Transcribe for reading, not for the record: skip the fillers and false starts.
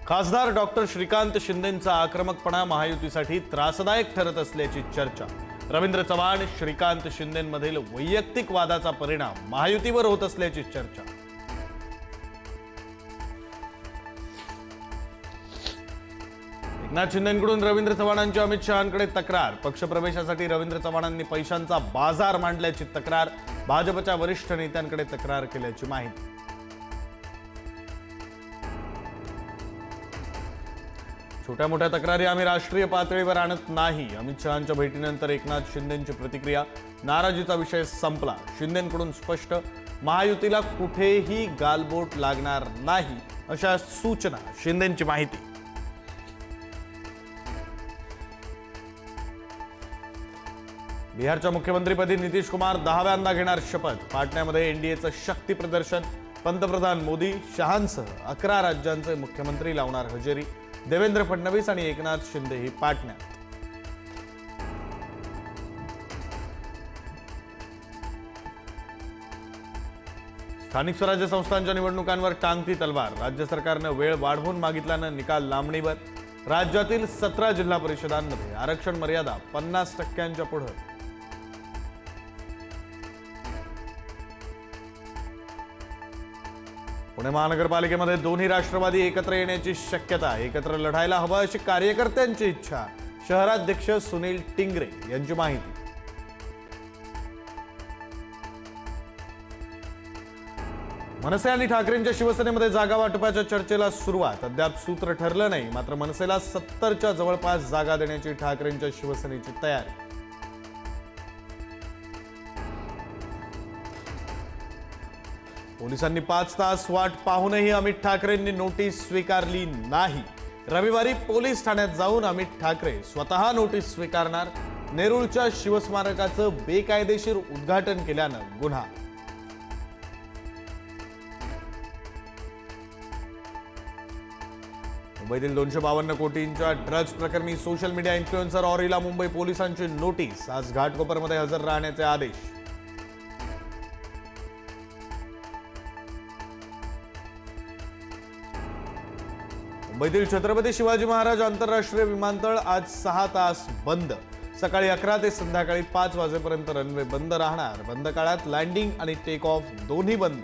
खासदार डॉक्टर श्रीकांत शिंदेंचा आक्रमकपणा महायुतीसाठी त्रासदायक ठरत असल्याची चर्चा। रवींद्र चव्हाण श्रीकांत शिंदेंमधील वैयक्तिक वादाचा परिणाम महायुतीवर होत असल्याची चर्चा। एकनाथ शिंदेंकडून रवींद्र चव्हाणांची अमित शहांकडे तक्रार। पक्षप्रवेशासाठी रवींद्र चव्हाणांनी पैशांचा बाजार मांडल्याची तक्रार। भाजपच्या वरिष्ठ नेत्यांकडे तक्रार केल्याची माहिती। छोट्या मोठ्या तक्रारी आम्ही राष्ट्रीय पातळीवर आणत नाही। अमित शहांच्या भेटीनंतर एकनाथ शिंदेंची प्रतिक्रिया। नाराजीचा विषय संपला। शिंदेंकडून स्पष्ट, महायुतीला कुठेही गालबोट लागणार नाही अशा सूचना। शिंदेंची माहिती। बिहारच्या मुख्यमंत्रीपदी नितीश कुमार 10व्यांदा घेणार शपथ। पाटण्यामध्ये एनडीएचं शक्ती प्रदर्शन। पंतप्रधान मोदी शहांसह 11 राज्यांचे मुख्यमंत्री लावणार हजेरी। देवेंद्र फडणवीस आणि एकनाथ शिंदे ही पाटण्यात। स्थानिक स्वराज्य संस्थांच्या निवडणुकांवर टांगती तलवार। राज्य सरकारने वेळ वाढवून मागितल्यानं निकाल लांबणीवर। राज्यातील 17 जिल्हा परिषदांमध्ये आरक्षण मर्यादा 50% पुढे। पुणे महानगरपालिकेमध्ये दोन्ही राष्ट्रवादी एकत्र येण्याची शक्यता। एकत्र लढायला हवं अशी कार्यकर्त्यांची इच्छा। शहराध्यक्ष सुनील टिंगरे यांची माहिती। मनसे आणि ठाकरेंच्या शिवसेनेमध्ये जागा वाटपाच्या चर्चेला सुरुवात। अद्याप सूत्र ठरलं नाही, मात्र मनसेला 70च्या जवळपास जागा देण्याची ठाकरेंच्या शिवसेनेची तयारी। पोलिसांनी 5 तास वाट पाहूनही अमित ठाकरेंनी नोटीस स्वीकारली नाही। रविवारी पोलीस ठाण्यात जाऊन अमित ठाकरे स्वतः नोटीस स्वीकारणार। नेरूळच्या शिवस्मारकाचं बेकायदेशीर उद्घाटन केल्यानं गुन्हा। मुंबईतील 252 कोटींच्या ड्रग्ज प्रकरणी सोशल मीडिया इन्फ्लुएन्सर ऑरीला मुंबई पोलिसांची नोटीस। आज घाटकोपरमध्ये हजर राहण्याचे आदेश। मुंबईतील छत्रपती शिवाजी महाराज आंतरराष्ट्रीय विमानतळ आज 6 तास बंद। सकाळी 11 ते संध्याकाळी 5 वाजेपर्यंत रनवे बंद राहणार। बंद काळात लँडिंग आणि टेक ऑफ दोन्ही बंद।